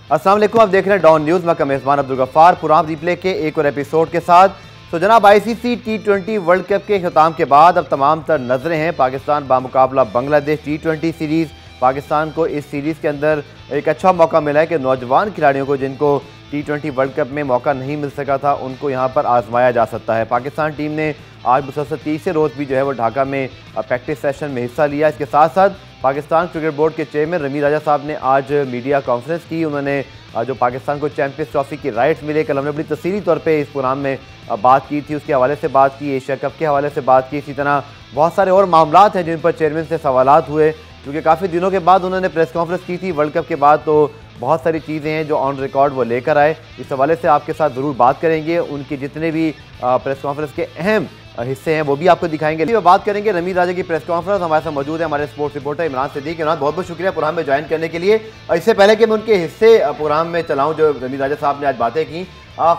अस्सलाम वालेकुम, आप देख रहे हैं डॉन न्यूज़। मैं मेज़बान अब्दुल गफ्फार पुराम रिप्ले के एक और एपिसोड के साथ। तो जनाब, आईसीसी T20 वर्ल्ड कप के ख़िताम के बाद अब तमाम तर नजरें हैं पाकिस्तान बामुकाबला बांग्लादेश T20 सीरीज़। पाकिस्तान को इस सीरीज़ के अंदर एक अच्छा मौका मिला है कि नौजवान खिलाड़ियों को जिनको T20 वर्ल्ड कप में मौका नहीं मिल सका था उनको यहाँ पर आजमाया जा सकता है। पाकिस्तान टीम ने आज मुसलसल तीसरे रोज़ भी जो है वो ढाका में प्रैक्टिस सेशन में हिस्सा लिया। इसके साथ साथ पाकिस्तान क्रिकेट बोर्ड के चेयरमैन रमीज़ राजा साहब ने आज मीडिया कॉन्फ्रेंस की। उन्होंने जो पाकिस्तान को चैंपियंस ट्रॉफी की राइट्स मिले, कल हमने बड़ी तफसीली तौर पे इस प्रोग्राम में बात की थी, उसके हवाले से बात की, एशिया कप के हवाले से बात की। इसी तरह बहुत सारे और मामलात हैं जिन पर चेयरमैन से सवालात हुए, क्योंकि काफ़ी दिनों के बाद उन्होंने प्रेस कॉन्फ्रेंस की थी वर्ल्ड कप के बाद। तो बहुत सारी चीज़ें हैं जो ऑन रिकॉर्ड वो लेकर आए। इस हवाले से आपके साथ ज़रूर बात करेंगे। उनके जितने भी प्रेस कॉन्फ्रेंस के अहम हिस्से हैं वो भी आपको दिखाएंगे। बात करेंगे रमीज़ राजा की प्रेस कॉन्फ्रेंस। हमारे साथ मौजूद है हमारे स्पोर्ट्स रिपोर्टर इमरान सिद्दीकी। इमरान, बहुत बहुत शुक्रिया प्रोग्राम में ज्वाइन करने के लिए। इससे पहले कि मैं उनके हिस्से प्रोग्राम में चलाऊँ जो रमीज़ राजा साहब ने आज बातें की,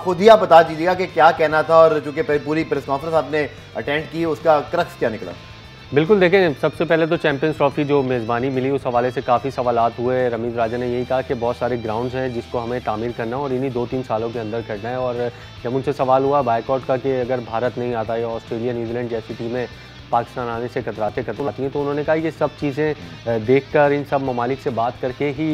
खुद ही आप बता दीजिएगा कि क्या कहना था और चूँकि पूरी प्रेस कॉन्फ्रेंस आपने अटेंड की, उसका क्रक्स क्या निकला? बिल्कुल, देखें, सबसे पहले तो चैंपियंस ट्रॉफी जो मेज़बानी मिली उस हवाले से काफ़ी सवालात हुए। रमीज़ राजा ने यही कहा कि बहुत सारे ग्राउंड्स हैं जिसको हमें तामीर करना है और इन्हीं 2-3 सालों के अंदर करना है। और जब उनसे सवाल हुआ बायकॉट का कि अगर भारत नहीं आता या ऑस्ट्रेलिया, न्यूजीलैंड जैसी टीमें पाकिस्तान आने से कतराती हैं, तो उन्होंने कहा ये सब चीज़ें देखकर, इन सब ममालिक से बात करके ही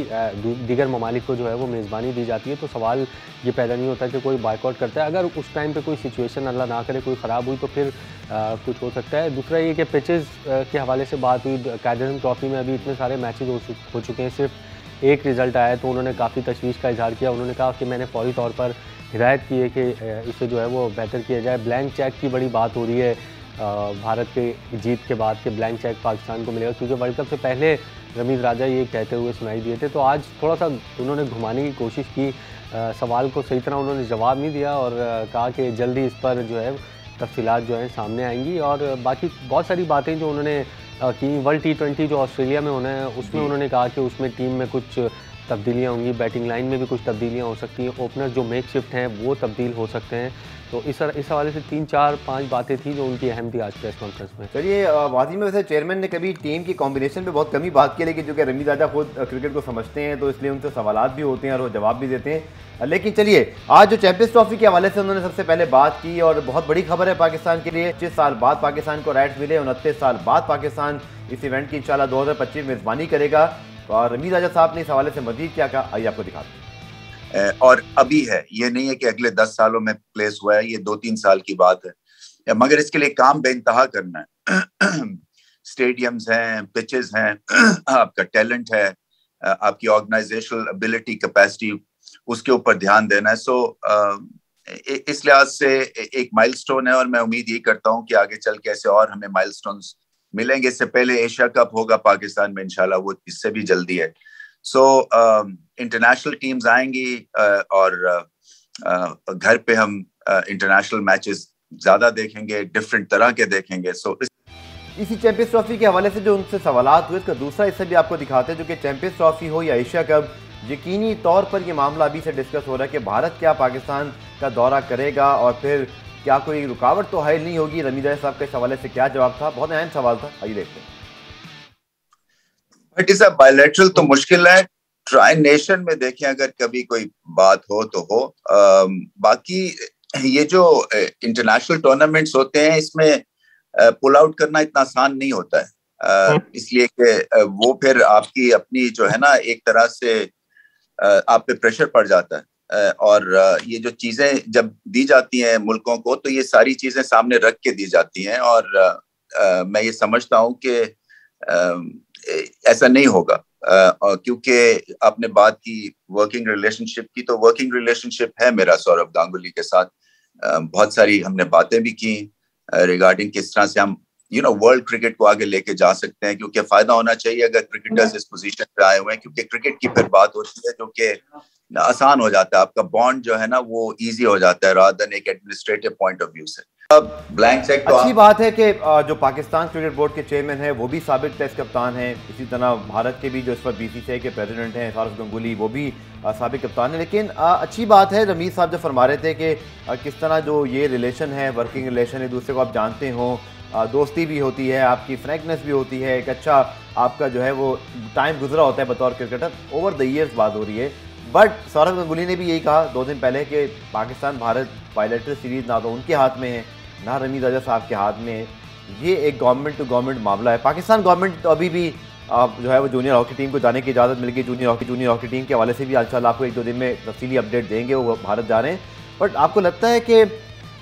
दीगर ममालिक को जो है वो मेज़बानी दी जाती है। तो सवाल ये पैदा नहीं होता कि कोई बायकॉट करता है। अगर उस टाइम पे कोई सिचुएशन अल्लाह ना करे कोई ख़राब हुई तो फिर कुछ हो सकता है। दूसरा ये कि पिचेस के हवाले से बात हुई। कायदे ट्रॉफी में अभी इतने सारे मैचेस हो चुके हैं, सिर्फ एक रिज़ल्ट आया, तो उन्होंने काफ़ी तशवीश का इजहार किया। उन्होंने कहा कि मैंने फौरी तौर पर हिदायत की है कि इसे जो है वो बेहतर किया जाए। ब्लैंक चेक की बड़ी बात हो रही है भारत के जीत के बाद के ब्लैंक चेक पाकिस्तान को मिलेगा, क्योंकि वर्ल्ड कप से पहले रमीज़ राजा ये कहते हुए सुनाई दिए थे। तो आज थोड़ा सा उन्होंने घुमाने की कोशिश की, सवाल को सही तरह उन्होंने जवाब नहीं दिया और कहा कि जल्दी इस पर जो है तफसीलात जो हैं सामने आएंगी। और बाकी बहुत सारी बातें जो उन्होंने की, वर्ल्ड T20 जो ऑस्ट्रेलिया में होना है उसमें उन्होंने कहा कि उसमें टीम में कुछ तब्दीलियाँ होंगी, बैटिंग लाइन में भी कुछ तब्दीलियाँ हो सकती हैं, ओपनर जो मेकशिफ्ट हैं वो तब्दील हो सकते हैं। तो इस हवाले से 3-4-5 बातें थी जो उनकी अहम थी आज प्रेस कॉन्फ्रेंस में। चलिए, वादी में वैसे चेयरमैन ने कभी टीम की कॉम्बिनेशन पे बहुत कम ही बात की, लेकिन जो कि रमीज़ राजा खुद क्रिकेट को समझते हैं तो इसलिए उनसे सवालात भी होते हैं और वो जवाब भी देते हैं। लेकिन चलिए, आज जो चैंपियंस ट्रॉफी के हवाले से उन्होंने सबसे पहले बात की और बहुत बड़ी खबर है पाकिस्तान के लिए। 25 साल बाद पाकिस्तान को राइट्स मिले, 29 साल बाद पाकिस्तान इस इवेंट की इंशाल्लाह 2025 मेज़बानी करेगा। और रमीज़ राजा साहब ने इस हवाले से मज़ीद क्या कहा, आइए आपको दिखाते हैं। और अभी है, ये नहीं है कि अगले 10 सालों में प्लेस हुआ है, ये 2-3 साल की बात है। मगर इसके लिए काम बेइंतहा करना है। स्टेडियम्स हैं, पिचेस हैं, आपका टैलेंट है, आपकी ऑर्गेनाइजेशनल एबिलिटी, कैपेसिटी, उसके ऊपर ध्यान देना है। सो इस लिहाज से एक माइलस्टोन है और मैं उम्मीद यही करता हूँ कि आगे चल के ऐसे और हमें माइलस्टोन्स मिलेंगे। इससे पहले एशिया कप होगा पाकिस्तान में इंशाल्लाह, वो इससे भी जल्दी है। सो इंटरनेशनल टीम्स आएंगी और घर पे हम इंटरनेशनल मैचेस ज्यादा देखेंगे, डिफरेंट तरह के देखेंगे। सो इसी चैंपियंस ट्रॉफी के हवाले से जो उनसे सवालात हुए, इसका दूसरा हिस्सा भी आपको दिखाते हैं, जो कि चैंपियंस ट्रॉफी हो या एशिया कप, यकीनी तौर पर ये मामला अभी से डिस्कस हो रहा है कि भारत क्या पाकिस्तान का दौरा करेगा और फिर क्या कोई रुकावट तो हायल नहीं होगी। रमीज़ राजा साहब के इस हवाले से क्या जवाब था, बहुत अहम सवाल था, आइए देखते हैं। बट इस बायलैटरल तो मुश्किल है, ट्राई नेशन में देखें अगर कभी कोई बात हो तो हो। बाकी ये जो इंटरनेशनल टूर्नामेंट्स होते हैं इसमें पुल आउट करना इतना आसान नहीं होता है, इसलिए कि वो फिर आपकी अपनी जो है ना एक तरह से आप पे प्रेशर पड़ जाता है। और ये जो चीजें जब दी जाती हैं मुल्कों को तो ये सारी चीजें सामने रख के दी जाती हैं और मैं ये समझता हूँ कि ऐसा नहीं होगा, क्योंकि आपने बात की वर्किंग रिलेशनशिप की, तो वर्किंग रिलेशनशिप है मेरा सौरव गांगुली के साथ। बहुत सारी हमने बातें भी की रिगार्डिंग किस तरह से हम वर्ल्ड क्रिकेट को आगे लेके जा सकते हैं, क्योंकि फायदा होना चाहिए अगर क्रिकेटर्स इस पोजीशन पे आए हुए हैं, क्योंकि क्रिकेट की फिर बात होती है जो कि आसान हो जाता है, आपका बॉन्ड जो है ना वो इजी हो जाता है रादर देन एक एडमिनिस्ट्रेटिव पॉइंट ऑफ व्यू से। ब्लैंक चेक तो अच्छी बात है कि जो पाकिस्तान क्रिकेट बोर्ड के चेयरमैन है वो भी साबिक टेस्ट कप्तान हैं। इसी तरह भारत के भी जो इस पर BCCI के प्रेसिडेंट हैं सौरव गंगुली, वो भी साबिक कप्तान है। लेकिन अच्छी बात है, रमीज़ साहब जो फरमा रहे थे कि किस तरह जो ये रिलेशन है, वर्किंग रिलेशन, एक दूसरे को आप जानते हो, दोस्ती भी होती है, आपकी फ्रैंकनेस भी होती है, एक अच्छा आपका जो है वो टाइम गुजरा होता है बतौर क्रिकेटर, ओवर द ईयर्स बात हो रही है। बट सौरभ गंगुली ने भी यही कहा 2 दिन पहले कि पाकिस्तान भारत बायलैटरल सीरीज ना तो उनके हाथ में है ना रमीज राजा साहब के हाथ में है। ये एक गवर्नमेंट टू गवर्नमेंट मामला है। पाकिस्तान गवर्नमेंट तो अभी भी जो है वो जूनियर हॉकी टीम को जाने की इजाज़त मिल गई। जूनियर हॉकी टीम के हवाले से भी इंशाल्लाह आपको 1-2 दिन में तफसीली अपडेट देंगे, वो भारत जा रहे हैं। बट आपको लगता है कि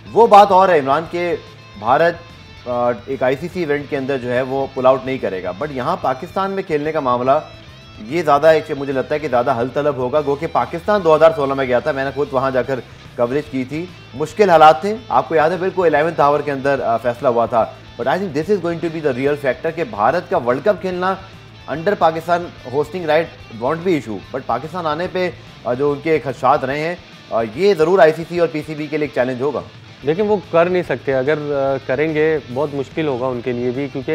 वो बात और है इमरान के भारत एक आईसीसी इवेंट के अंदर जो है वो पुल आउट नहीं करेगा, बट यहाँ पाकिस्तान में खेलने का मामला ये ज़्यादा एक मुझे लगता है कि ज़्यादा हल तलब होगा। गो कि पाकिस्तान 2016 में गया था, मैंने खुद वहाँ जाकर कवरेज की थी, मुश्किल हालात थे, आपको याद है बिल्कुल 11th आवर के अंदर फैसला हुआ था। But I think this is going to be the real factor कि भारत का वर्ल्ड कप खेलना under Pakistan hosting right won't be issue, but Pakistan आने पर जो उनके खदशात रहे हैं ये ज़रूर आईसीसी और पीसीबी के लिए एक चैलेंज होगा। लेकिन वो कर नहीं सकते, अगर करेंगे बहुत मुश्किल होगा उनके लिए भी, क्योंकि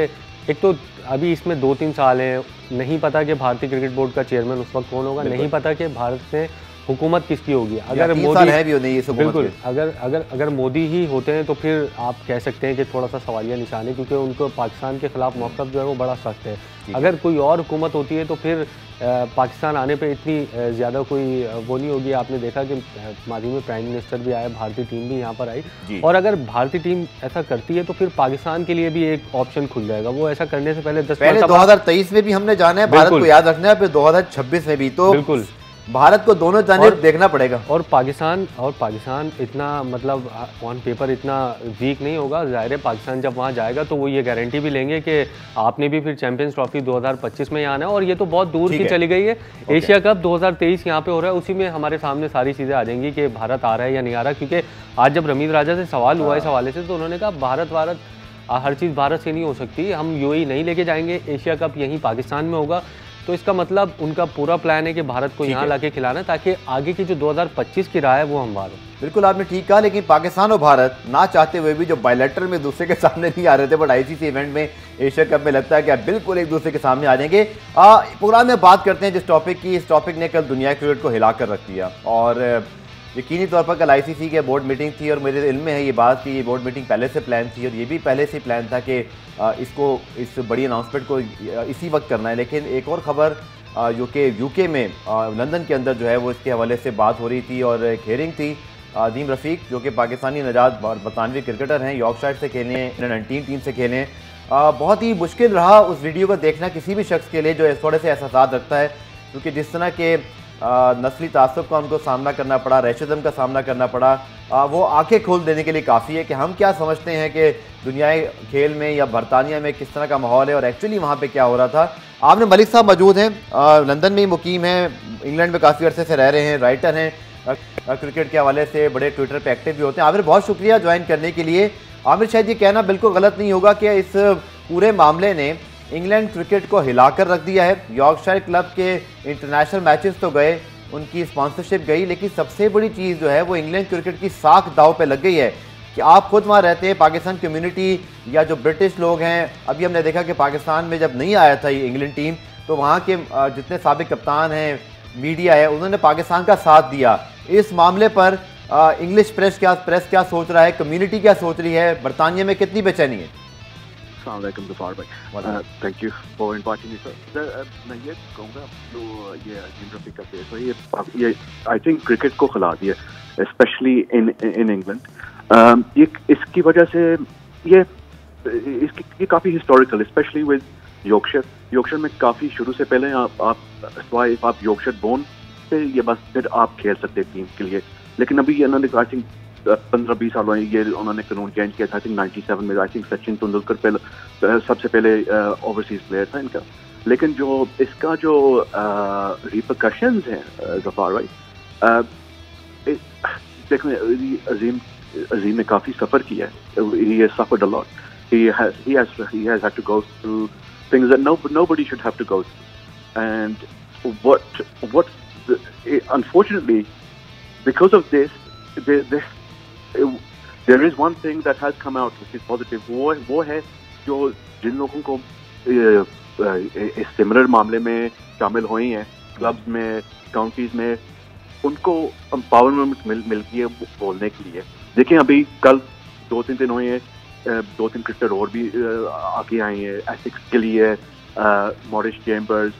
एक तो अभी इसमें 2-3 साल हैं, नहीं पता कि भारतीय क्रिकेट बोर्ड का चेयरमैन उस वक्त कौन होगा, नहीं पता कि भारत में हुकूमत किसकी होगी। अगर मोदी है भी नहीं, बिल्कुल अगर मोदी ही होते हैं तो फिर आप कह सकते हैं कि थोड़ा सा सवालिया निशान है, क्योंकि उनको पाकिस्तान के खिलाफ मौक़िफ़ जो है वो बड़ा सख्त है। अगर कोई और हुकूमत होती है तो फिर पाकिस्तान आने पे इतनी ज़्यादा कोई वो नहीं होगी। आपने देखा कि माजी में प्राइम मिनिस्टर भी आया, भारतीय टीम भी यहाँ पर आई, और अगर भारतीय टीम ऐसा करती है तो फिर पाकिस्तान के लिए भी एक ऑप्शन खुल जाएगा। वो ऐसा करने से पहले 2023 में भी हमने जाना है, भारत को याद रखना है, फिर 2026 में भी, तो बिल्कुल भारत को दोनों जाने देखना पड़ेगा। और पाकिस्तान इतना मतलब ऑन पेपर इतना वीक नहीं होगा। ज़ाहिर है पाकिस्तान जब वहाँ जाएगा तो वो ये गारंटी भी लेंगे कि आपने भी फिर चैंपियंस ट्रॉफी 2025 में यहाँ आना है, और ये तो बहुत दूर की चली गई है। एशिया कप 2023 यहाँ पे हो रहा है, उसी में हमारे सामने सारी चीज़ें आ जाएंगी कि भारत आ रहा है या नहीं आ रहा। क्योंकि आज जब रमीज राजा से सवाल हुआ इस हवाले से तो उन्होंने कहा भारत हर चीज़ भारत से नहीं हो सकती, हम यूएई नहीं लेके जाएंगे, एशिया कप यहीं पाकिस्तान में होगा। तो इसका मतलब उनका पूरा प्लान है कि भारत को यहाँ लाके खिलाना, ताकि आगे की जो 2025 की राह है वो हम बार। बिल्कुल आपने ठीक कहा, लेकिन पाकिस्तान और भारत ना चाहते हुए भी जो बायलैटरल में दूसरे के सामने नहीं आ रहे थे, बट आईसीसी इवेंट में एशिया कप में लगता है कि आप बिल्कुल एक दूसरे के सामने आ जाएंगे। प्रोग्राम में बात करते हैं जिस टॉपिक की, इस टॉपिक ने कल दुनिया क्रिकेट को हिला कर रख दिया, और यकीनी तौर पर कल आईसीसी के बोर्ड मीटिंग थी, और मेरे इल्म में है ये बात कि ये बोर्ड मीटिंग पहले से प्लान थी, और ये भी पहले से प्लान था कि इसको इस बड़ी अनाउंसमेंट को इसी वक्त करना है। लेकिन एक और ख़बर यूके में लंदन के अंदर जो है वो इसके हवाले से बात हो रही थी, और एक हेयरिंग थी। अदीम रफ़ीक जो कि पाकिस्तानी नजात बरतानवी क्रिकेटर हैं, यॉर्कशायर से खेले हैं, अंडर 19 टीम से खेले हैं। बहुत ही मुश्किल रहा उस वीडियो को देखना किसी भी शख्स के लिए जो थोड़े से एहसास रखता है, क्योंकि जिस तरह के नस्ली तासुब का उनको सामना करना पड़ा, रेशिज्म का सामना करना पड़ा, वो आंखें खोल देने के लिए काफ़ी है कि हम क्या समझते हैं कि दुनियाई खेल में या बरतानिया में किस तरह का माहौल है और एक्चुअली वहाँ पे क्या हो रहा था। आपने मलिक साहब मौजूद हैं, लंदन में ही मुकीम हैं, इंग्लैंड में काफ़ी अरसे से रह रहे हैं, राइटर हैं, क्रिकेट के हवाले से बड़े ट्विटर पे एक्टिव भी होते हैं। आमिर बहुत शुक्रिया ज्वाइन करने के लिए। आमिर शायद ये कहना बिल्कुल गलत नहीं होगा कि इस पूरे मामले ने इंग्लैंड क्रिकेट को हिलाकर रख दिया है। यॉर्कशायर क्लब के इंटरनेशनल मैचेस तो गए, उनकी स्पॉन्सरशिप गई, लेकिन सबसे बड़ी चीज़ जो है वो इंग्लैंड क्रिकेट की साख दाव पे लग गई है कि आप खुद वहाँ रहते हैं, पाकिस्तान कम्युनिटी या जो ब्रिटिश लोग हैं। अभी हमने देखा कि पाकिस्तान में जब नहीं आया था ये इंग्लैंड टीम, तो वहाँ के जितने साबिक कप्तान हैं, मीडिया है, उन्होंने पाकिस्तान का साथ दिया। इस मामले पर इंग्लिश प्रेस क्या सोच रहा है, कम्युनिटी क्या सोच रही है, बरतानिया में कितनी बेचैनी है? गफार भाई, thank you for inviting me sir. मैं ये कहूँगा तो ये अजीम रफ़ीक का केस है, ये आई थिंक क्रिकेट को खिला दिया, स्पेशली इन इंग्लैंड। ये इसकी वजह से ये काफ़ी हिस्टोरिकल, स्पेशली विद यॉर्कशायर में काफ़ी शुरू से पहले आप यॉर्कशायर बोर्न से ये बस फिर आप खेल सकते हैं टीम के लिए। लेकिन अभी उन्होंने आई थिंक 15-20 साल हुए ये उन्होंने कानून चेंज किया था। आई थिंक 97 में आई थिंक सचिन तेंदुलकर सबसे पहले ओवरसीज प्लेयर था इनका। लेकिन जो इसका जो रिपरकशंस हैं गफार भाई, देखो अजीम ने काफ़ी सफ़र किया है, he has suffered a lot, he has had to go through things that nobody should have to go through, and what unfortunately because of this there is one thing that has come out which is positive, वो है जो जिन लोगों को इस similar मामले में शामिल हुए हैं क्लब्स में, काउंटीज में, उनको एम्पावरमेंट मिल गई है बोलने के लिए। देखिए अभी कल 2-3 दिन हुए हैं, 2-3 क्रिकेटर और भी आगे आए हैं एथिक्स के लिए, मॉरिस चेम्बर्स,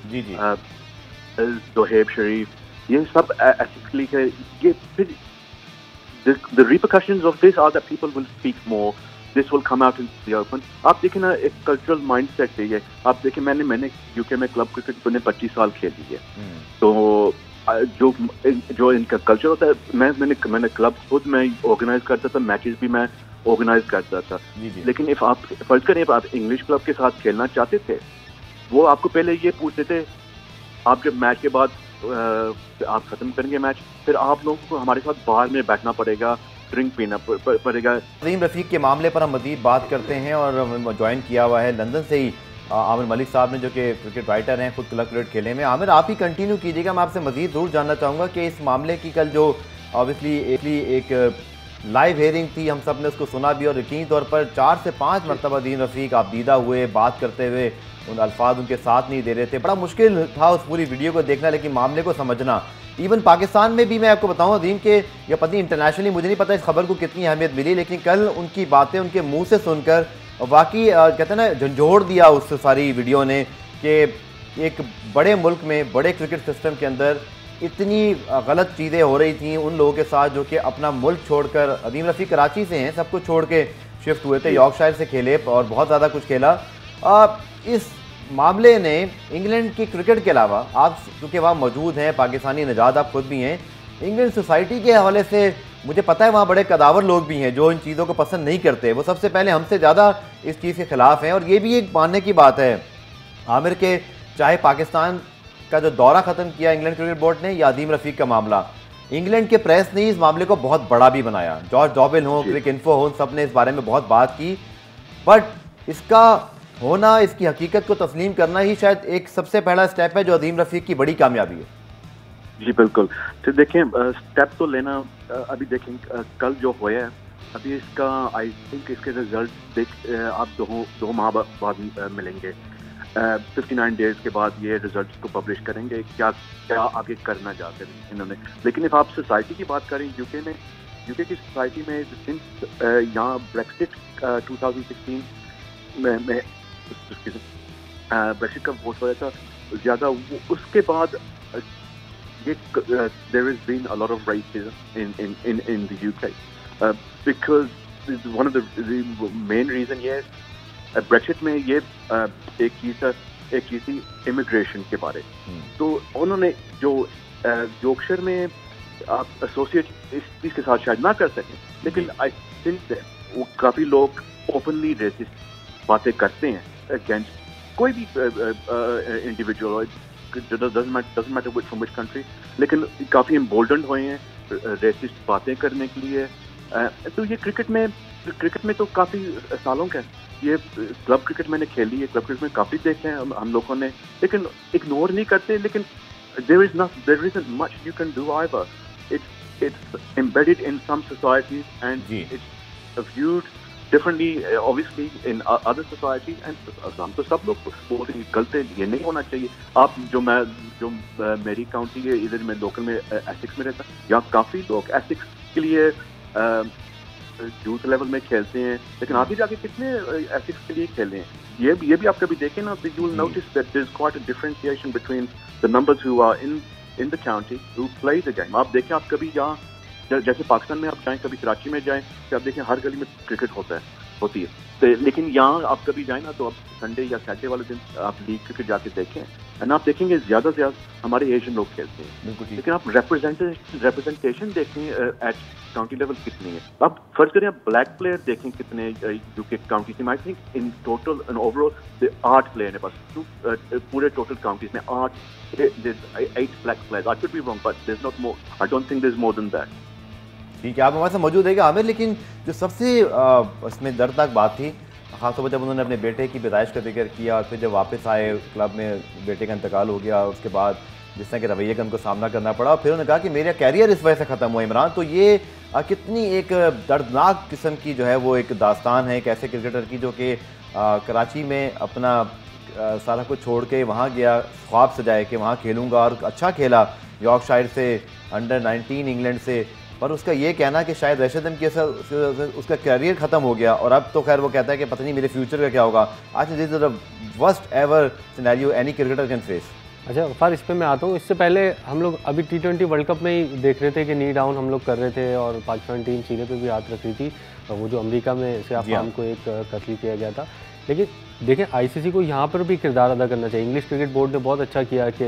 जोहेब शरीफ, ये सब एथिकली है। ये फिर the repercussions of this are that people will speak more, this will come out in the open। आप देखें ना, एक कल्चरल माइंडसेट है ये। आप देखें, मैंने यूके में क्लब क्रिकेट मैंने 25 साल खेली है, तो जो इनका कल्चर होता है, मैंने क्लब खुद मैं ऑर्गेनाइज करता था, मैचेस भी मैं ऑर्गेनाइज करता था। लेकिन इफ आप फर्ज करें आप इंग्लिश क्लब के साथ खेलना चाहते थे, वो आपको पहले ये पूछते थे, आप जब मैच के बाद आप खत्म करेंगे मैच, फिर आप लोगों को हमारे साथ बाहर में बैठना पड़ेगा, ड्रिंक पीना पड़ेगा। अजीम रफीक के मामले पर हम मज़ीद बात करते हैं, और ज्वाइन किया हुआ है लंदन से ही आमिर मलिक साहब ने, जो कि क्रिकेट राइटर हैं, खुद क्लब क्रिकेट खेले में। आमिर, आप ही कंटिन्यू कीजिएगा, मैं आपसे मज़ीद ज़रूर जानना चाहूँगा कि इस मामले की कल जो ऑब्वियसली एक लाइव हेयरिंग थी, हम सब ने उसको सुना भी, और यकीनी तौर पर 4 से 5 मरतबा अजीम रफीक आप दीदा हुए, बात करते हुए उन अल्फाज उनके साथ नहीं दे रहे थे। बड़ा मुश्किल था उस पूरी वीडियो को देखना, लेकिन मामले को समझना। इवन पाकिस्तान में भी मैं आपको बताऊं अजीम के, या पता नहीं इंटरनेशनली, मुझे नहीं पता इस खबर को कितनी अहमियत मिली, लेकिन कल उनकी बातें उनके मुंह से सुनकर वाकई कहते हैं ना, झंझोड़ दिया उस सारी वीडियो ने, कि एक बड़े मुल्क में, बड़े क्रिकेट सिस्टम के अंदर इतनी गलत चीज़ें हो रही थी उन लोगों के साथ जो कि अपना मुल्क छोड़कर, अजीम रफ़ीक कराची से हैं, सब कुछ छोड़ के शिफ्ट हुए थे, यॉर्कशायर से खेले और बहुत ज़्यादा कुछ खेला। इस मामले ने इंग्लैंड की क्रिकेट के अलावा, आप क्योंकि वहाँ मौजूद हैं, पाकिस्तानी नजाद आप खुद भी हैं, इंग्लैंड सोसाइटी के हवाले से मुझे पता है वहाँ बड़े कदावर लोग भी हैं जो इन चीज़ों को पसंद नहीं करते, वो सबसे पहले हमसे ज़्यादा इस चीज़ के ख़िलाफ़ हैं। और ये भी एक मानने की बात है आमिर के, चाहे पाकिस्तान का जो दौरा ख़त्म किया इंग्लैंड क्रिकेट बोर्ड ने, या अजीम रफ़ीक का मामला, इंग्लैंड के प्रेस ने इस मामले को बहुत बड़ा भी बनाया। जॉर्ज डॉबिल हो, क्रिक इन्फो हो, सब ने इस बारे में बहुत बात की, बट इसका होना, इसकी हकीकत को तस्लीम करना ही शायद एक सबसे पहला स्टेप है जो अजीम रफ़ीक की बड़ी कामयाबी है। जी बिल्कुल। तो देखें, स्टेप तो लेना, अभी देखें कल जो होया है, अभी इसका आई थिंक इसके रिजल्ट आप दो माह बाद मिलेंगे। 59 डेज के बाद ये रिजल्ट को पब्लिश करेंगे, क्या क्या आगे करना चाहते हैं इन्होंने। लेकिन इफ आप सोसाइटी की बात करें, यूके की सोसाइटी में सिंस यहाँ ब्रेक्सिट 2016 में ब्रेक्सिट का वोट होया था ज़्यादा, उसके बाद there has been a lot of racism in the UK because one of the main reason ये ब्रेक्सिट में ये एक चीज़ थी इमिग्रेशन के बारे। तो उन्होंने जो यॉर्कशायर में आप एसोसिएट इस चीज़ के साथ शायद ना कर सकें, लेकिन आई थिंक वो काफ़ी लोग ओपनली रेसिस्ट बातें करते हैं अगेंस्ट कोई भी individual, doesn't matter from which country, लेकिन काफ़ी एम्बोल्डन हुए हैं रेसिस्ट बातें करने के लिए। तो ये क्रिकेट में तो काफ़ी सालों का है। ये क्लब क्रिकेट मैंने खेली है, क्लब क्रिकेट में काफ़ी देखे हैं हम लोगों ने, लेकिन इग्नोर नहीं करते। लेकिन there isn't much you can do either. It's embedded in some societies and it's viewed differently obviously in other societies, and हम तो सब लोग बोलते हैं गलत है, ये नहीं होना चाहिए। आप जो मेरी काउंटी है, इधर मैं लोकल में एसिक्स में रहता, यहाँ काफ़ी लोग एसिक्स के लिए यूथ लेवल में खेलते हैं, लेकिन आगे जाके कितने एसिक्स के लिए खेले हैं, ये भी आप कभी देखें ना, you will notice that there's quite a differentiation between the numbers who are in the county who play the game। आप देखें, आप कभी यहाँ जैसे पाकिस्तान में आप जाएं, कभी कराची में जाएं, तो आप देखें हर गली में क्रिकेट होती है। तो लेकिन यहाँ आप कभी जाएं ना, तो आप संडे या सैटरडे वाले दिन आप लीग क्रिकेट जाके देखें, एंड आप देखेंगे ज़्यादा से ज़्यादा हमारे एशियन लोग खेलते हैं। लेकिन आप रिप्रेजेंटेशन देखें एट काउंटी लेवल कितनी है। आप फर्ज करें, आप ब्लैक प्लेयर देखें कितने UK county team, I think in total and overall 8 player है बस पूरे टोटल काउंटीज में, 8 black players. I could be wrong, but there is not more, I don't think there is more than that. ठीक है, आप हमारे साथ मौजूद है आमिर, लेकिन जो सबसे इसमें दर्दनाक बात थी, खासतौर पर जब उन्होंने अपने बेटे की पैदाइश का जिक्र किया और फिर जब वापस आए क्लब में, बेटे का इंतकाल हो गया, उसके बाद जिस तरह के रवैये का उनको सामना करना पड़ा, और फिर उन्होंने कहा कि मेरा कैरियर इस वजह से ख़त्म हुआ इमरान। तो ये कितनी एक दर्दनाक किस्म की जो है वो एक दास्तान है एक ऐसे क्रिकेटर की, जो कि कराची में अपना सारा कुछ छोड़ के वहाँ गया, ख्वाब सजाए कि वहाँ खेलूँगा, और अच्छा खेला यॉर्कशायर से, अंडर 19 इंग्लैंड से, पर उसका ये कहना कि शायद रेशिदम की उसका कैरियर ख़त्म हो गया, और अब तो खैर वो कहता है कि पता नहीं मेरे फ्यूचर का क्या होगा। आज this is the worst ever scenario any cricketer can face. अच्छा फार, इस पे मैं आता हूँ। इससे पहले हम लोग अभी T20 वर्ल्ड कप में ही देख रहे थे कि नी डाउन हम लोग कर रहे थे और पाकिस्तान टीम सीने पे भी हाथ रख रही थी, वो जो अमेरिका में से अफवाम को एक कत्ल किया गया था। लेकिन देखें आईसीसी को यहाँ पर भी किरदार अदा करना चाहिए। इंग्लिश क्रिकेट बोर्ड ने बहुत अच्छा किया कि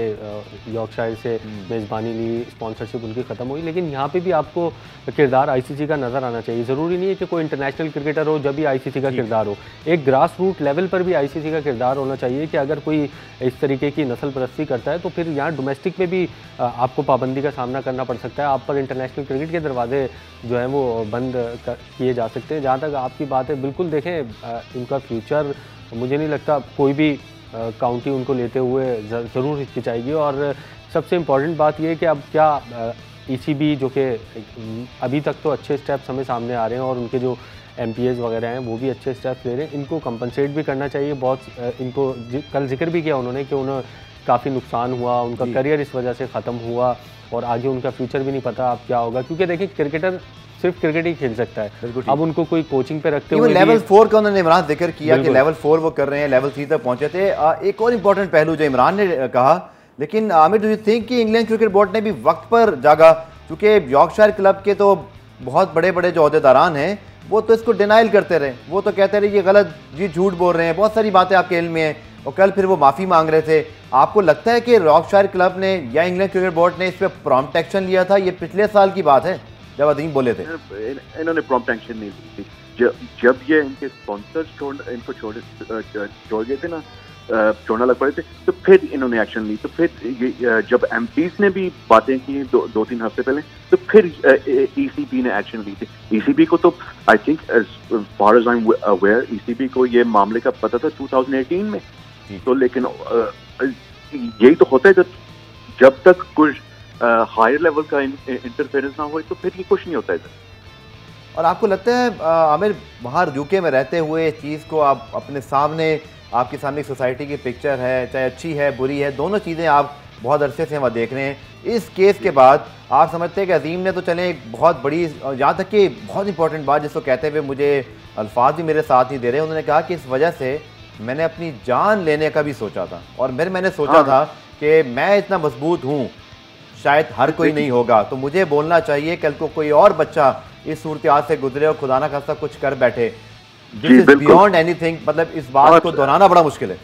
यॉर्कशायर से मेज़बानी ली, स्पॉन्सरशिप उनकी ख़त्म हुई, लेकिन यहाँ पे भी आपको किरदार आईसीसी का नज़र आना चाहिए। ज़रूरी नहीं है कि कोई इंटरनेशनल क्रिकेटर हो जब भी आईसीसी का किरदार हो, एक ग्रास रूट लेवल पर भी आईसीसी का किरदार होना चाहिए कि अगर कोई इस तरीके की नस्ल परस्ती करता है तो फिर यहाँ डोमेस्टिक में भी आपको पाबंदी का सामना करना पड़ सकता है। आप पर इंटरनेशनल क्रिकेट के दरवाजे जो हैं वो बंद किए जा सकते हैं। जहाँ तक आपकी बात है, बिल्कुल देखें इनका फ्यूचर मुझे नहीं लगता कोई भी काउंटी उनको लेते हुए ज़रूर हिचकिचाएगी। और सबसे इम्पॉर्टेंट बात यह है कि अब क्या ईसीबी जो कि अभी तक तो अच्छे स्टेप्स हमें सामने आ रहे हैं और उनके जो एमपीएस वगैरह हैं वो भी अच्छे स्टेप्स ले रहे हैं, इनको कंपनसेट भी करना चाहिए। बहुत इनको कल जिक्र भी किया उन्होंने कि उन्हें काफ़ी नुकसान हुआ, उनका करियर इस वजह से ख़त्म हुआ और आगे उनका फ्यूचर भी नहीं पता अब क्या होगा, क्योंकि देखिए क्रिकेटर सिर्फ क्रिकेट ही खेल सकता है। अब उनको कोई कोचिंग पे रखते हुए लेवल 4 का उन्होंने इमरान जिक्र किया कि लेवल 4 वो कर रहे हैं, लेवल 3 तक पहुंचे थे। एक और इम्पोर्टेंट पहलू जो इमरान ने कहा, लेकिन आमिर डू यू थिंक कि इंग्लैंड क्रिकेट बोर्ड ने भी वक्त पर जागा, क्योंकि यॉर्कशायर क्लब के तो बहुत बड़े बड़े जो अहदेदारान हैं वो तो इसको डिनाइल करते रहे, वो तो कहते रहे ये गलत, जी झूठ बोल रहे हैं, बहुत सारी बातें आपके इल्म में हैं, और कल फिर वो माफ़ी मांग रहे थे। आपको लगता है कि यॉर्कशायर क्लब ने या इंग्लैंड क्रिकेट बोर्ड ने इस पर प्रॉम्प्ट एक्शन लिया था? ये पिछले साल की बात है जब अदीम बोले थे। इन्होंने प्रॉम्प्ट एक्शन नहीं ली थी। जब ये इनके स्पॉन्सर्स इनको छोड़ गए थे ना, छोड़ना लग पड़े थे, तो फिर इन्होंने एक्शन ली। तो फिर जब एमपीज ने भी बातें की 2-3 हफ्ते पहले, तो फिर ईसीबी ने एक्शन ली थी। ईसीबी को तो I think as far as I am aware, ECB को ये मामले का पता था 2018 में। तो लेकिन यही तो होता है जब तक कुछ हायर लेवल का इंटरफेरेंस ना हो तो फिर ये कुछ नहीं होता है। और आपको लगता है आमिर, बाहर यूके में रहते हुए इस चीज़ को आप अपने सामने, आपके सामने सोसाइटी की पिक्चर है, चाहे अच्छी है बुरी है, दोनों चीज़ें आप बहुत अरसे से वहाँ देख रहे हैं, इस केस के बाद आप समझते हैं कि अजीम ने तो चले एक बहुत बड़ी, यहाँ तक कि बहुत इंपॉर्टेंट बात जिसको कहते हुए मुझे अल्फाज भी मेरे साथ नहीं दे रहे, उन्होंने कहा कि इस वजह से मैंने अपनी जान लेने का भी सोचा था, और मैंने सोचा था कि मैं इतना मजबूत हूँ, शायद हर कोई नहीं होगा, तो मुझे बोलना चाहिए, कल को कोई और बच्चा इस सूरत से गुजरे और खुदा ना खास्ता कुछ कर बैठे। This is beyond anything, मतलब इस बात को दोहराना बड़ा मुश्किल है।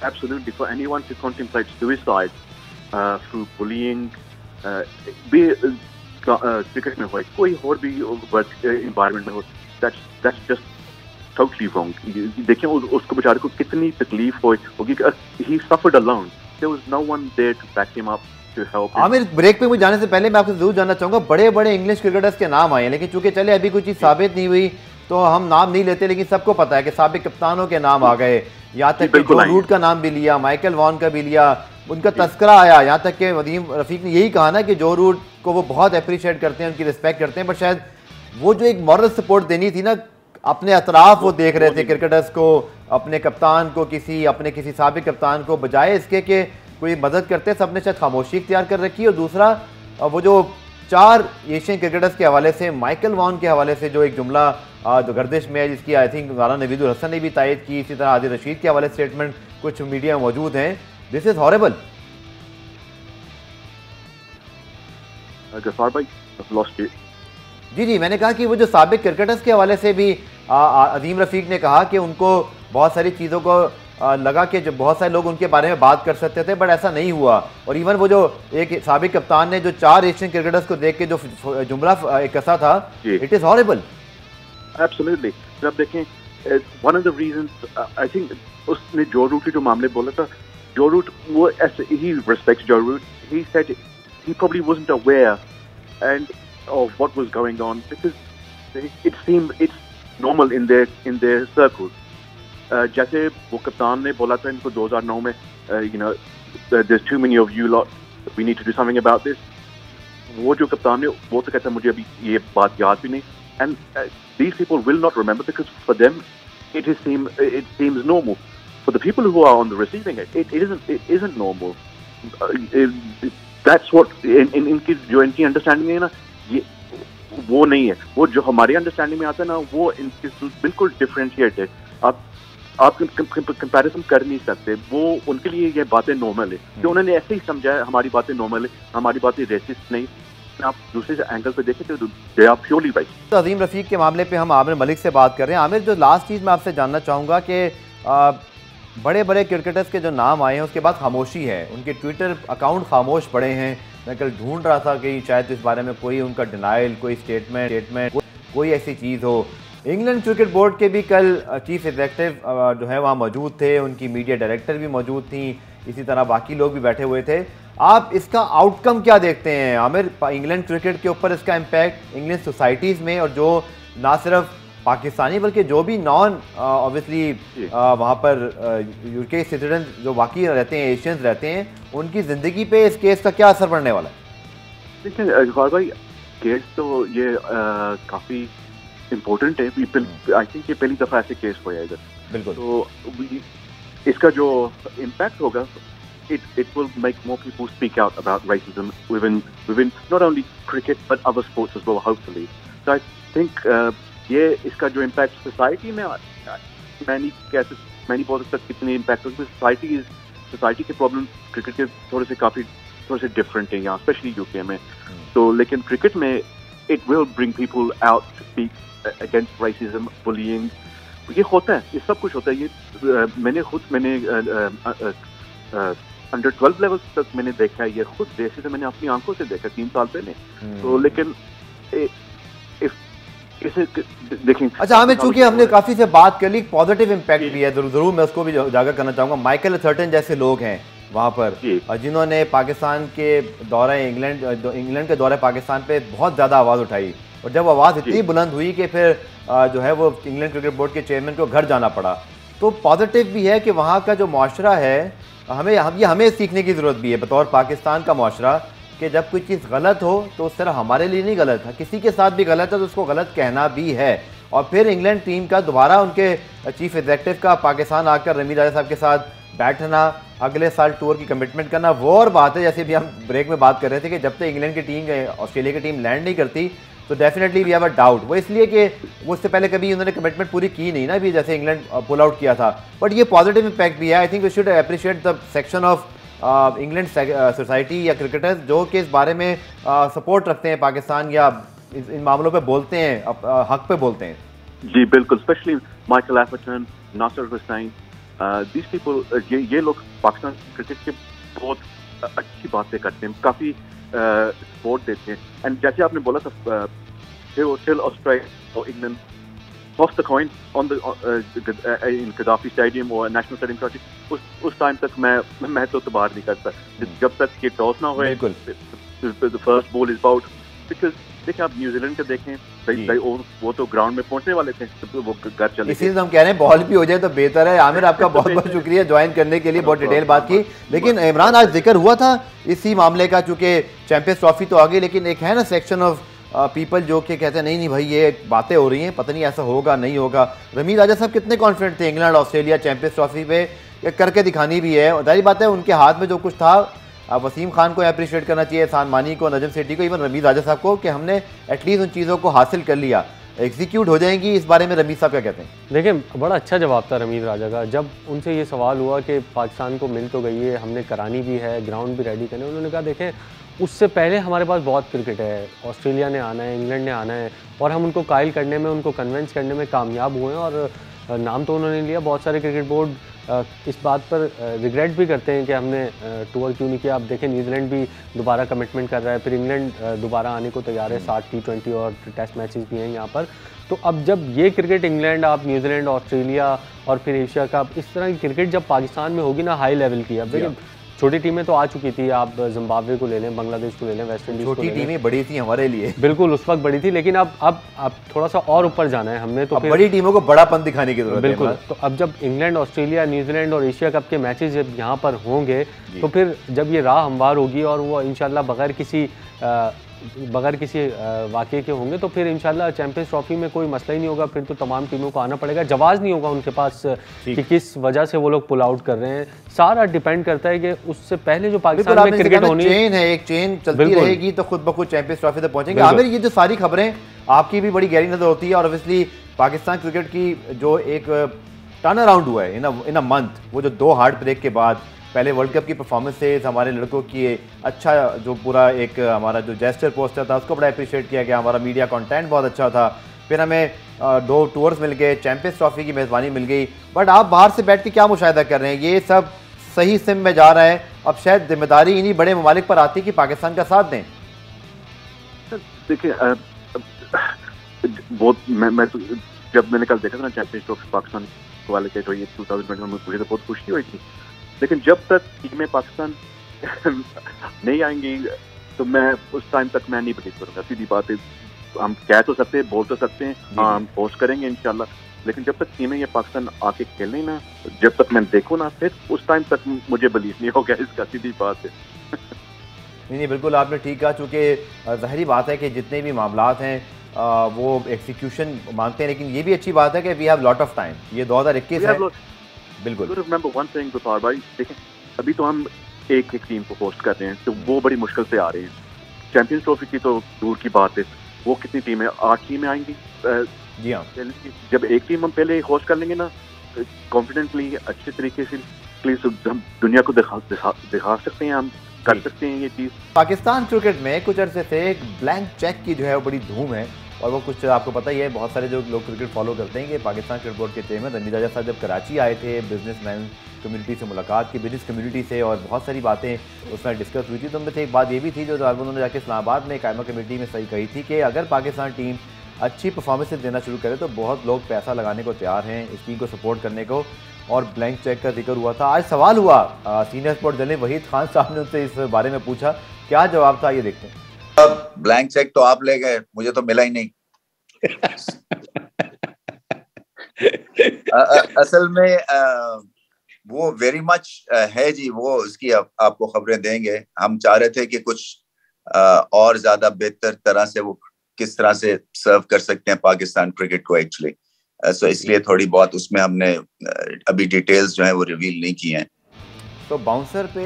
Absolutely, for anyone to contemplate suicide through bullying, be cricket में हो, कोई और भी वर्क environment में हो, that's just totally wrong. देखिए उसको बेचारे को कितनी तकलीफ होगी। He suffered alone. There was no one there to back him up. Aamir, break पे मुझे जाने से पहले मैं आपसे जरूर जानना चाहूंगा, बड़े बड़े इंग्लिश क्रिकेटर्स के नाम आए हैं, लेकिन चूंकि चले अभी कोई चीज़ साबित नहीं हुई तो हम नाम नहीं लेते, लेकिन सबको पता है कि साबिक कप्तानों के नाम आ गए, यहाँ तक कि जो रूट का नाम भी लिया, माइकल वॉन का भी लिया, उनका तस्करा आया, यहाँ तक कि वसीम रफीक ने यही कहा ना कि जो रूट को वो बहुत अप्रिशिएट करते हैं, उनकी रिस्पेक्ट करते हैं, बट शायद वो जो एक मॉरल सपोर्ट देनी थी ना, अपने अतराफ वो देख रहे थे क्रिकेटर्स को, अपने कप्तान को, अपने किसी साबिक कप्तान को, बजाय इसके कि कोई मदद करते, सबने शायद खामोशी इख्तियार कर रखी। और दूसरा वो जो 4 एशियन क्रिकेटर्स के हवाले से, माइकल वॉन के हवाले से जो एक जुमला जो गर्दिश में है, जिसकी आई थिंक राना नवीदुल हसन ने भी तायद की, इसी तरह आदिल रशीद के हवाले स्टेटमेंट कुछ मीडिया मौजूद हैं, दिस इज हॉरेबल। जी, मैंने कहा कि वो जो साबिक क्रिकेटर्स के हवाले से भी अजीम रफीक ने कहा कि उनको बहुत सारी चीज़ों को लगा कि जो बहुत सारे लोग उनके बारे में बात कर सकते थे, बट ऐसा नहीं हुआ। और इवन वो जो एक साबिक कप्तान ने जो 4 एशियन क्रिकेटर्स को देख के जो जुमला कसा था, इट इज हॉरिबल। एब्सोल्युटली। जब देखें, one of the reasons I think उसने जो रूट के जो मामले बोला था, जो रूट वो ऐसे ही respects Joe Root, he said he probably wasn't aware and of what was going on because it seemed it's normal in their circle. जैसे वो कप्तान ने बोला था इनको 2009 में, you know, there's too many of you lot, we need to do something about this. वो जो कप्तान ने वो तो कहता है मुझे अभी ये बात याद भी नहीं, and these people will not remember because for them it seems normal. For the people who are on the receiving end, it isn't normal. That's what इनकी जो इनकी अंडरस्टैंडिंग है ना, ये वो नहीं है। वो जो हमारी अंडरस्टैंडिंग में आता है ना, वो इनकी बिल्कुल डिफरेंशिएट है। आप आप कंपैरिजन कर नहीं सकते। वो उनके लिए ये बातें नॉर्मल है कि उन्होंने ऐसे ही समझा है हमारी बातें नॉर्मल है, हमारी बातें रेसिस्ट नहीं। आप दूसरे एंगल पे देखें तो दे आर प्योरली राइट। तो अजीम रफ़ीक के मामले पे हम आमिर मलिक से बात कर रहे हैं। आमिर, जो लास्ट चीज़ मैं आपसे जानना चाहूँगा कि बड़े बड़े क्रिकेटर्स के जो नाम आए हैं उसके बाद खामोशी है, उनके ट्विटर अकाउंट खामोश पड़े हैं। मैं कल ढूंढ रहा था कि शायद इस बारे में कोई उनका डिनाइल, कोई स्टेटमेंट कोई ऐसी चीज़ हो। इंग्लैंड क्रिकेट बोर्ड के भी कल चीफ एग्जीक्यूटिव जो है वहाँ मौजूद थे, उनकी मीडिया डायरेक्टर भी मौजूद थी, इसी तरह बाकी लोग भी बैठे हुए थे। आप इसका आउटकम क्या देखते हैं आमिर, इंग्लैंड क्रिकेट के ऊपर इसका इम्पैक्ट इंग्लैंड सोसाइटीज़ में, और जो ना सिर्फ पाकिस्तानी बल्कि जो भी नॉन ऑब्वियसली वहाँ पर यूके सिटीजन जो बाकी रहते हैं, एशियंस रहते हैं, उनकी ज़िंदगी पे इस केस का क्या असर पड़ने वाला है? देखिए गौर भाई, केस तो ये काफ़ी इम्पोर्टेंट है। आई थिंक ये पहली दफ़ा ऐसे केस हुआ है इधर। बिल्कुल। तो इसका जो इम्पैक्ट होगा, it will make more people speak out about racism within not only cricket but other sports as well, hopefully. So I think ये इसका जो इम्पैक्ट सोसाइटी में, मैं नहीं बोल सकता कितनी इम्पैक्ट होगा। सोसाइटी के प्रॉब्लम क्रिकेट के थोड़े से डिफरेंट हैं यहाँ, स्पेशली यूके में। तो लेकिन क्रिकेट में it will bring people out to speak against racism, bullying. ये होता है, ये सब कुछ होता है। ये मैंने अंडर 12 लेवल तक मैंने देखा है, ये खुद जैसे मैंने अपनी आंखों से देखा 3 साल पहले। तो लेकिन इसे देखें। अच्छा हमें, चूंकि हमने काफी से बात कर ली, पॉजिटिव इम्पैक्ट भी है, जरूर मैं उसको भी उजागर करना चाहूंगा। माइकल एथर्टन जैसे लोग हैं वहाँ पर, जिन्होंने पाकिस्तान के दौरे इंग्लैंड के दौरे पाकिस्तान पे बहुत ज़्यादा आवाज़ उठाई, और जब आवाज़ इतनी बुलंद हुई कि फिर जो है वो इंग्लैंड क्रिकेट बोर्ड के चेयरमैन को घर जाना पड़ा। तो पॉजिटिव भी है कि वहाँ का जो माशरा है, हमें सीखने की ज़रूरत भी है बतौर पाकिस्तान का माशरा, कि जब कोई चीज़ गलत हो तो सिर्फ हमारे लिए नहीं गलत है, किसी के साथ भी गलत है तो उसको गलत कहना भी है। और फिर इंग्लैंड टीम का दोबारा उनके चीफ एग्जीक्यूटिव का पाकिस्तान आकर रमीज राजा साहब के साथ बैठना, अगले साल टूर की कमिटमेंट करना, वो और बात है। जैसे भी हम ब्रेक में बात कर रहे थे कि जब तक इंग्लैंड की टीम, ऑस्ट्रेलिया की टीम लैंड नहीं करती तो definitely we have a doubt. वो इसलिए कि वो उससे पहले कभी उन्होंने कमिटमेंट पूरी की नहीं ना, भी जैसे इंग्लैंड पुल आउट किया था। बट ये पॉजिटिव इम्पैक्ट भी है। I think we should appreciate the section of England society या क्रिकेटर्स जो कि इस बारे में सपोर्ट रखते हैं पाकिस्तान, या इन मामलों पे बोलते हैं, हक पे बोलते हैं। जी बिल्कुल, specially Michael Atherton, Nasser Hussain, these people, ये लोग पाकिस्तान क्रिकेट के बहुत अच्छी बातें करते हैं, काफ़ी सपोर्ट देते हैं। एंड जैसे आपने बोला था, till Australia or England toss the coin on the in Gaddafi Stadium or National Stadium Karachi, उस टाइम तक मैं तो बाहर नहीं करता जब तक ये टॉस ना होए। the first ball is out, because देखिए आप न्यूजीलैंड के देखें, वो तो ग्राउंड में पहुंचने वाले थे, तो वो घर चले। इसीलिए हम कह रहे हैं बॉल भी हो जाए तो बेहतर है। आमिर, आपका बहुत बहुत शुक्रिया ज्वाइन करने के लिए, बहुत डिटेल बात की। लेकिन इमरान, आज जिक्र हुआ था इसी मामले का, चूंकि चैंपियंस ट्रॉफी तो आ गई, लेकिन एक है ना सेक्शन ऑफ पीपल जो कि कहते हैं नहीं भाई ये बातें हो रही हैं, पता नहीं ऐसा होगा नहीं होगा। रमीज राजा साहब कितने कॉन्फिडेंट थे इंग्लैंड ऑस्ट्रेलिया चैंपियंस ट्रॉफी पे, करके दिखानी भी है। और जाहिर बात है उनके हाथ में जो कुछ था, वसीम खान को अप्रिशिएट करना चाहिए, एहसान मानी को, नजम सेठी को, इवन रमीज राजा साहब को, कि हमने एटलीस्ट उन चीज़ों को हासिल कर लिया। एग्जीक्यूट हो जाएंगी, इस बारे में रमीज साहब क्या कहते हैं? देखिए, बड़ा अच्छा जवाब था रमीज राजा का। जब उनसे ये सवाल हुआ कि पाकिस्तान को मिल तो गई है, हमने करानी भी है, ग्राउंड भी रेडी करने, उन्होंने कहा देखें उससे पहले हमारे पास बहुत क्रिकेट है, ऑस्ट्रेलिया ने आना है, इंग्लैंड ने आना है, और हम उनको कायल करने में, उनको कन्विंस करने में कामयाब हुए हैं। और नाम तो उन्होंने लिया, बहुत सारे क्रिकेट बोर्ड इस बात पर रिग्रेट भी करते हैं कि हमने टूर क्यों नहीं किया। आप देखें न्यूजीलैंड भी दोबारा कमिटमेंट कर रहा है, फिर इंग्लैंड दोबारा आने को तैयार है, 60 T20 और टेस्ट मैचेस भी हैं यहाँ पर। तो अब जब ये क्रिकेट इंग्लैंड, आप न्यूजीलैंड, ऑस्ट्रेलिया और फिर एशिया कप, इस तरह की क्रिकेट जब पाकिस्तान में होगी ना हाई लेवल की, अब देखिए छोटी टीमें तो आ चुकी थी, आप जिम्बाब्वे को ले लें, बांग्लादेश को ले लें, वेस्ट इंडीज को ले लें, छोटी टीमें बड़ी थी हमारे लिए, बिल्कुल उस वक्त बड़ी थी, लेकिन अब थोड़ा सा और ऊपर जाना है हमने, तो बड़ी टीमों को बड़ापन दिखाने की जरूरत है। बिल्कुल, तो अब जब इंग्लैंड, ऑस्ट्रेलिया, न्यूजीलैंड और एशिया कप के मैचेस जब यहाँ पर होंगे, तो फिर जब ये राह हमवार होगी और वो इंशाल्लाह बगैर किसी वाक़े के होंगे, तो फिर इंशाल्लाह चैंपियंस ट्रॉफी में कोई मसला ही नहीं होगा। फिर तो तमाम टीमों को आना पड़ेगा, जवाज़ नहीं होगा उनके पास कि किस वजह से वो लोग पुल आउट कर रहे हैं। सारा डिपेंड करता है कि उससे पहले जो पाकिस्तान में क्रिकेट होनी है, एक चेन चलती रहेगी तो खुद ब खुद चैंपियंस ट्रॉफी तक पहुंचेंगे। आमिर, ये जो सारी खबरें आपकी भी बड़ी गहरी नजर होती है, और ऑब्वियसली पाकिस्तान क्रिकेट की जो एक टर्न अराउंड हुआ है इन अ मंथ। वो जो 2 हार्ट ब्रेक के बाद पहले वर्ल्ड कप की परफॉर्मेंसेज, हमारे लड़कों की अच्छा जो पूरा एक हमारा जो जेस्चर पोस्टर था उसको बड़ा अप्रिशिएट किया गया, हमारा मीडिया कंटेंट बहुत अच्छा था, फिर हमें 2 टूर्स मिल गए, चैंपियंस ट्रॉफी की मेज़बानी मिल गई। बट आप बाहर से बैठ के क्या मुशाहिदा कर रहे हैं? ये सब सही सिम में जा रहा है, अब शायद जिम्मेदारी इन्हीं बड़े ममालिक पर आती है कि पाकिस्तान का साथ दें। देखिए बहुत मैं तो जब मैंने कल देखा था ना चैंपियंस ट्रॉफी पाकिस्तान वाले के जो ये 2021 में, मुझे तो बहुत खुशी हुई थी। लेकिन जब तक टीमें पाकिस्तान नहीं आएंगी तो मैं उस टाइम तक मैं नहीं बिलीव करूंगा। सीधी बात है, हम कह तो सकते हैं, बोल तो सकते हैं, हम पोस्ट करेंगे इंशाल्लाह, लेकिन जब तक टीमें ये पाकिस्तान आके खेलने ना, जब तक मैं देखूँ ना, फिर उस टाइम तक मुझे बिलीव नहीं होगा इसका। सीधी बात है। नहीं, बिल्कुल आपने ठीक कहा, चूँकि ज़ाहिरी बात है कि जितने भी मामलात हैं वो एग्जीक्यूशन मांगते हैं, लेकिन ये भी अच्छी बात है कि we have lot of time. ये 2021 है। बिल्कुल। रिमेंबर वन थिंग गुफार भाई, देखें अभी तो हम एक टीम को होस्ट कर रहे हैं, तो वो बड़ी मुश्किल से आ रहे हैं। चैंपियंस ट्रॉफी की तो दूर की बात है, वो कितनी टीमें, 8 टीमें आएंगी। जी हाँ, जब एक टीम हम पहले होस्ट कर लेंगे ना कॉन्फिडेंटली, अच्छे तरीके से, प्लीज हम दुनिया को दिखा सकते हैं, हम कर सकते हैं ये चीज़। पाकिस्तान क्रिकेट में कुछ अरसे से एक ब्लैंक चेक की जो है वो बड़ी धूम है, और वो कुछ आपको पता ही है, बहुत सारे जो लोग क्रिकेट फॉलो करते हैं कि पाकिस्तान क्रिकेट बोर्ड के चेयरमैन रमीज राजा साहब जब कराची आए थे, बिजनेसमैन कम्युनिटी से मुलाकात की, बिजनेस कम्युनिटी से, और बहुत सारी बातें उसमें डिस्कस हुई थी। तो उनमें से एक बात ये भी थी जो उन्होंने जाके इस्लामाबाद में कायमा कमेटी में सही कही थी कि अगर पाकिस्तान टीम अच्छी परफॉर्मेंस देना शुरू करे तो बहुत लोग पैसा लगाने को तैयार हैं इस टीम को सपोर्ट करने को, और ब्लैंक चेक का जिक्र हुआ था। आज सवाल हुआ, senior sport journalist Waheed Khan साहब ने उनसे इस बारे में पूछा, क्या जवाब था ये देखते हैं। अब ब्लैंक चेक तो आप ले गए, मुझे तो मिला ही नहीं। असल में वो वेरी मच है जी, वो उसकी आपको खबरें देंगे। हम चाह रहे थे कि कुछ और ज्यादा बेहतर तरह से वो किस तरह से सर्व कर सकते हैं पाकिस्तान क्रिकेट को एक्चुअली, सो इसलिए थोड़ी बहुत उसमें हमने अभी डिटेल्स जो है वो रिवील नहीं की हैं। तो बाउंसर पे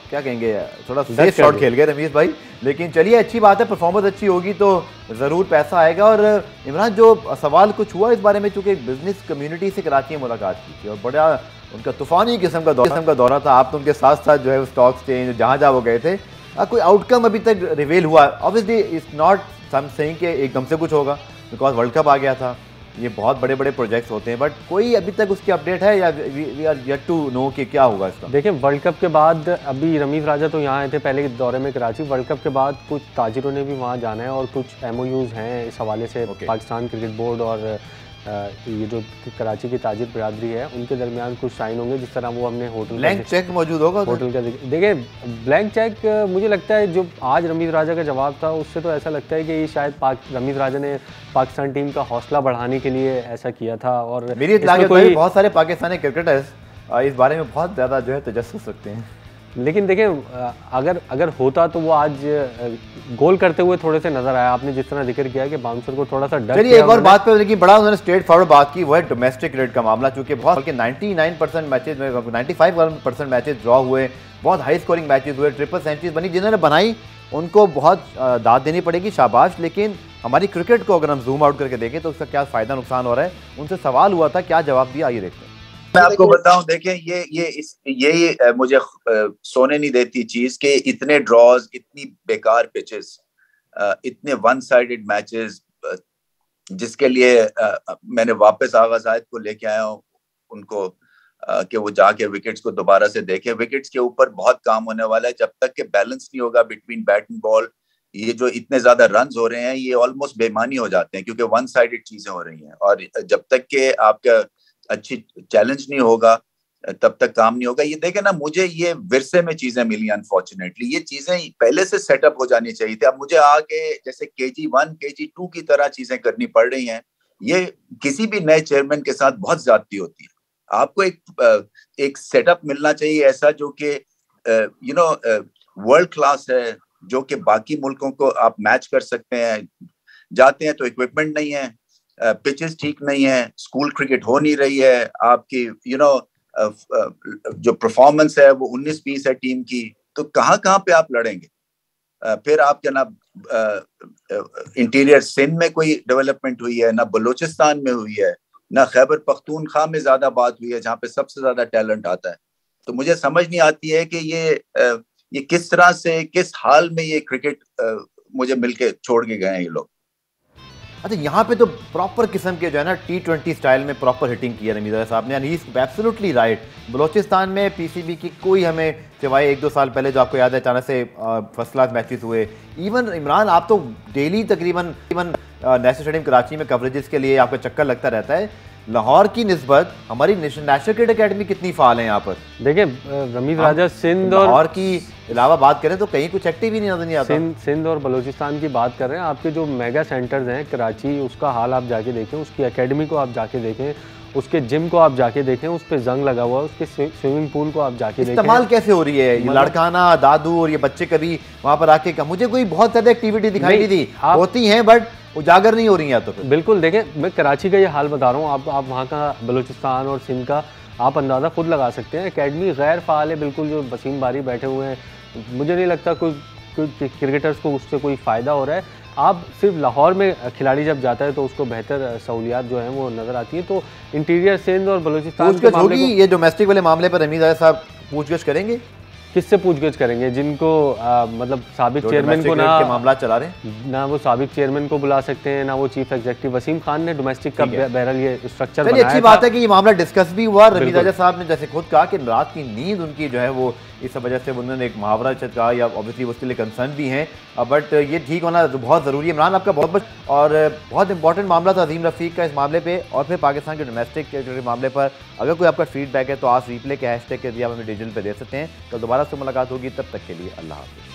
क्या कहेंगे, थोड़ा सेफ शॉट खेल गए रमीज भाई, लेकिन चलिए अच्छी बात है, परफॉर्मेंस अच्छी होगी तो ज़रूर पैसा आएगा। और इमरान, जो सवाल कुछ हुआ इस बारे में, चूँकि बिजनेस कम्युनिटी से कराची में मुलाकात की थी और बड़ा उनका तूफ़ानी किस्म का दौरा था, आप तो उनके साथ साथ जो है वो स्टॉक एक्सचेंज जहाँ जहाँ वो गए थे, कोई आउटकम अभी तक रिवील हुआ? ऑब्वियसली इट्स नॉट समथिंग कि एकदम से कुछ होगा, बिकॉज वर्ल्ड कप आ गया था, ये बहुत बड़े बड़े प्रोजेक्ट्स होते हैं, बट कोई अभी तक उसकी अपडेट है या we are yet to know कि क्या होगा इसका? देखिए, वर्ल्ड कप के बाद अभी रमीज राजा तो यहाँ आए थे पहले के दौरे में कराची, वर्ल्ड कप के बाद कुछ ताजिरों ने भी वहाँ जाना है और कुछ MOUs हैं इस हवाले से। पाकिस्तान क्रिकेट बोर्ड और ये जो कराची की ताजिर बिरादरी है उनके दरमियान कुछ साइन होंगे, जिस तरह वो हमने होटल ब्लैंक चेक मौजूद होगा होटल का। देखिए, ब्लैंक चेक मुझे लगता है जो आज रमीज राजा का जवाब था उससे तो ऐसा लगता है कि ये शायद रमीज राजा ने पाकिस्तान टीम का हौसला बढ़ाने के लिए ऐसा किया था। और मेरी इत्तला है बहुत सारे पाकिस्तानी क्रिकेटर्स इस बारे में बहुत ज़्यादा जो है तजस्सुस रखते हैं, लेकिन देखिए अगर होता तो वो आज गोल करते हुए थोड़े से नजर आया। आपने जिस तरह जिक्र किया कि बाउंसर को थोड़ा सा डर। चलिए एक और बात पे, लेकिन बड़ा उन्होंने स्ट्रेट फॉरवर्ड बात की, वो है डोमेस्टिक रेट का मामला, चूंकि बहुत बल्कि 99% मैचेस में 95% मैचेस ड्रॉ हुए, बहुत हाई स्कोरिंग मैचेस हुए, ट्रिपल सेंचुरीज बनी, जिन्होंने बनाई उनको बहुत दाद देनी पड़ेगी, शाबाश। लेकिन हमारी क्रिकेट को अगर हम जूम आउट करके देखें तो उसका क्या फ़ायदा नुकसान हो रहा है, उनसे सवाल हुआ था, क्या जवाब दिया, आइए देखते हैं। मैं आपको बताऊं, देखें ये मुझे सोने नहीं देती चीज कि इतने ड्रॉज, इतनी बेकार पिचेस, इतने वन साइडेड मैचेस, जिसके लिए मैंने वापस आगा ज़ाहिद को लेके आया हूं उनको कि वो जाके विकेट्स को दोबारा से देखें। विकेट्स के ऊपर बहुत काम होने वाला है, जब तक कि बैलेंस नहीं होगा बिटवीन बैट एंड बॉल। ये जो इतने ज्यादा रन्स हो रहे हैं ये ऑलमोस्ट बेमानी हो जाते हैं क्योंकि वन साइडेड चीजें हो रही हैं, और जब तक कि आपका अच्छी चैलेंज नहीं होगा तब तक काम नहीं होगा। ये देखें ना, मुझे ये विरसे में चीजें मिली, अनफॉर्चुनेटली ये चीजें पहले से सेटअप हो जानी चाहिए थी। अब मुझे आगे जैसे KG1 KG2 की तरह चीजें करनी पड़ रही हैं। ये किसी भी नए चेयरमैन के साथ बहुत ज्यादती होती है। आपको एक सेटअप मिलना चाहिए ऐसा जो कि वर्ल्ड क्लास है, जो कि बाकी मुल्कों को आप मैच कर सकते हैं। जाते हैं तो इक्विपमेंट नहीं है, पिचेस ठीक नहीं है, स्कूल क्रिकेट हो नहीं रही है, आपकी जो परफॉर्मेंस है वो 19-20 है टीम की, तो कहाँ पे आप लड़ेंगे? फिर आप क्या ना इंटीरियर सिंध में कोई डेवलपमेंट हुई है, ना बलूचिस्तान में हुई है, ना खैबर पख्तूनख्वा में ज्यादा बात हुई है जहाँ पे सबसे ज्यादा टैलेंट आता है। तो मुझे समझ नहीं आती है कि ये किस तरह से, किस हाल में ये क्रिकेट मुझे मिलके छोड़ के गए हैं ये लोग। अच्छा, यहाँ पे तो प्रॉपर किस्म के जो है ना T20 स्टाइल में प्रॉपर हिटिंग की है रमीज़ साहब ने, and he is absolutely right. Balochistan में पीसीबी की कोई हमें सिवाय 1-2 साल पहले जो आपको याद है अचानक से फर्स्ट क्लास मैचेस हुए। इवन इमरान, आप तो डेली तकरीबन नेशनल स्टेडियम कराची में कवरेजेस के लिए आपका चक्कर लगता रहता है। लाहौर की निस्बत हमारी नेशनल क्रिकेट अकेडमी कितनी फाल है यहाँ पर? देखिए रमीज राजा सिंध और लाहौर की अलावा बात करें तो कहीं कुछ एक्टिव ही नहीं आता। सिंध और बलूचिस्तान की बात कर रहे हैं। आपके जो मेगा सेंटर्स हैं कराची, उसका हाल आप जाके देखें, उसकी एकेडमी को आप जाके देखें, उसके जिम को आप जाके देखें, उस पर जंग लगा हुआ है, उसके स्विमिंग पूल को आप जाके देखें। इस्तेमाल कैसे हो रही है? ये लड़काना दादू और ये बच्चे कभी वहाँ पर आके मुझे कोई बहुत ज़्यादा एक्टिविटी दिखाई नहीं दी, होती हैं बट उजागर नहीं हो रही है। तो बिल्कुल देखें, मैं कराची का ये हाल बता रहा हूँ, आप वहाँ का बलूचिस्तान और सिंध का आप अंदाज़ा खुद लगा सकते हैं। एकेडमी गैर फाल है बिल्कुल, जो वसीम बारी बैठे हुए हैं, मुझे नहीं लगता कोई क्रिकेटर्स को उससे कोई फ़ायदा हो रहा है। आप सिर्फ लाहौर में खिलाड़ी जब जाता है तो उसको बेहतर सहूलियात जो हैं वो नज़र आती है। तो इंटीरियर सिंध और बलूचिस्तान के मामले को, ये डोमेस्टिक वाले मामले पर रमीज़ साहब पूछगछ करेंगे? किससे पूछगछ करेंगे? जिनको मतलब साबिक चेयरमैन को ना मामला चला रहे हैं, ना वो साबिक चेयरमैन को बुला सकते हैं, ना वो चीफ एग्जीक्यूटिव। वसीम खान ने डोमेस्टिक का बहरहाल ये स्ट्रक्चर बनाया था। अच्छी बात है कि ये मामला डिस्कस भी हुआ। रमीज़ राजा साहब ने जैसे खुद कहा कि रात की नींद उनकी जो है वो इस वजह से उन्होंने एक मुहावरा कहा, या ऑब्वियसली उसके लिए कंसर्न भी हैं, बट ये ठीक होना बहुत ज़रूरी है। इमरान, आपका बहुत और बहुत इंपॉर्टेंट मामला था अजीम रफ़ीक का इस मामले पे, और फिर पाकिस्तान के डोमेस्टिक के मामले पर अगर कोई आपका फीडबैक है तो आज रिप्ले के हैशटैग के जरिए आप हमें डिजिटल पे दे सकते हैं। तो दोबारा से मुलाकात होगी, तब तक के लिए अल्लाह हाफ़िज़।